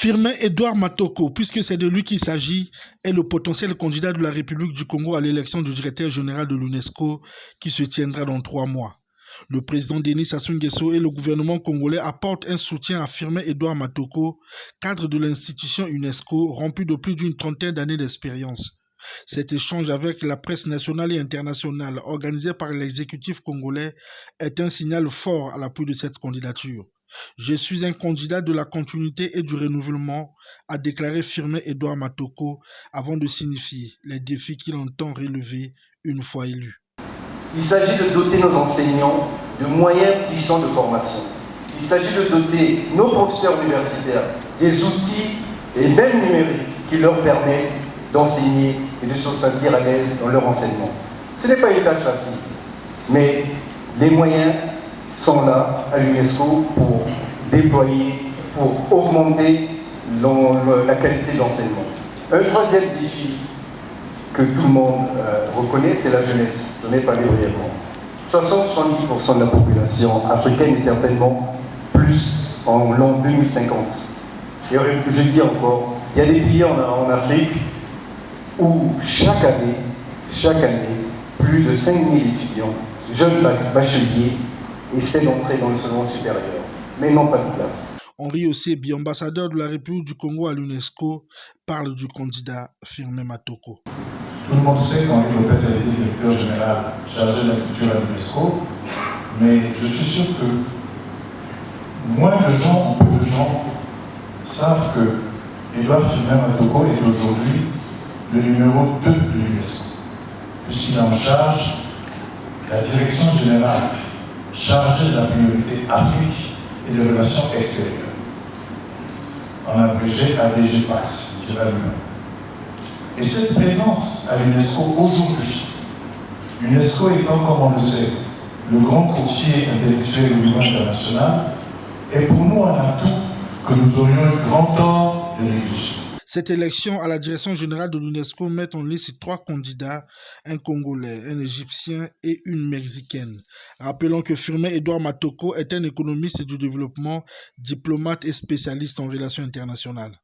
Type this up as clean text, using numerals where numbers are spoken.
Firmin Edouard Matoko, puisque c'est de lui qu'il s'agit, est le potentiel candidat de la République du Congo à l'élection du directeur général de l'UNESCO qui se tiendra dans 3 mois. Le président Denis Sassou Nguesso et le gouvernement congolais apportent un soutien à Firmin Edouard Matoko, cadre de l'institution UNESCO, rompu de plus d'une trentaine d'années d'expérience. Cet échange avec la presse nationale et internationale organisé par l'exécutif congolais est un signal fort à l'appui de cette candidature. Je suis un candidat de la continuité et du renouvellement, a déclaré Firmin Edouard Matoko avant de signifier les défis qu'il entend relever une fois élu. Il s'agit de doter nos enseignants de moyens puissants de formation. Il s'agit de doter nos professeurs universitaires des outils et même numériques qui leur permettent d'enseigner et de se sentir à l'aise dans leur enseignement. Ce n'est pas une tâche facile, mais les moyens sont là à l'UNESCO pour déployer, pour augmenter la qualité de l'enseignement. Un troisième défi que tout le monde reconnaît, c'est la jeunesse. Je n'ai pas brièvement. 60-70% de la population africaine et certainement plus en l'an 2050. Et je dis encore, il y a des pays en Afrique où chaque année, plus de 5 000 étudiants, jeunes bacheliers, essaient d'entrer dans le secondaire supérieur, mais n'ont pas de place. Henri Ossebi, ambassadeur de la République du Congo à l'UNESCO, parle du candidat Firmin Matoko. Tout le monde sait qu'Henri Lopez a été directeur général chargé de la culture à l'UNESCO, mais je suis sûr que moins de gens, ou peu de gens, savent que Edouard Firmin Matoko est aujourd'hui le numéro 2 de l'UNESCO, puisqu'il est en charge de la direction générale chargée de la priorité Afrique et des relations extérieures. En abrégé ADG-PAX, je dirais lui-même. Et cette présence à l'UNESCO aujourd'hui, l'UNESCO étant, comme on le sait, le grand courtier intellectuel au niveau international, est pour nous un atout que nous aurions eu grand tort de négliger. Cette élection à la direction générale de l'UNESCO met en liste 3 candidats, un Congolais, un Égyptien et une Mexicaine. Rappelons que Firmin Edouard Matoko est un économiste du développement, diplomate et spécialiste en relations internationales.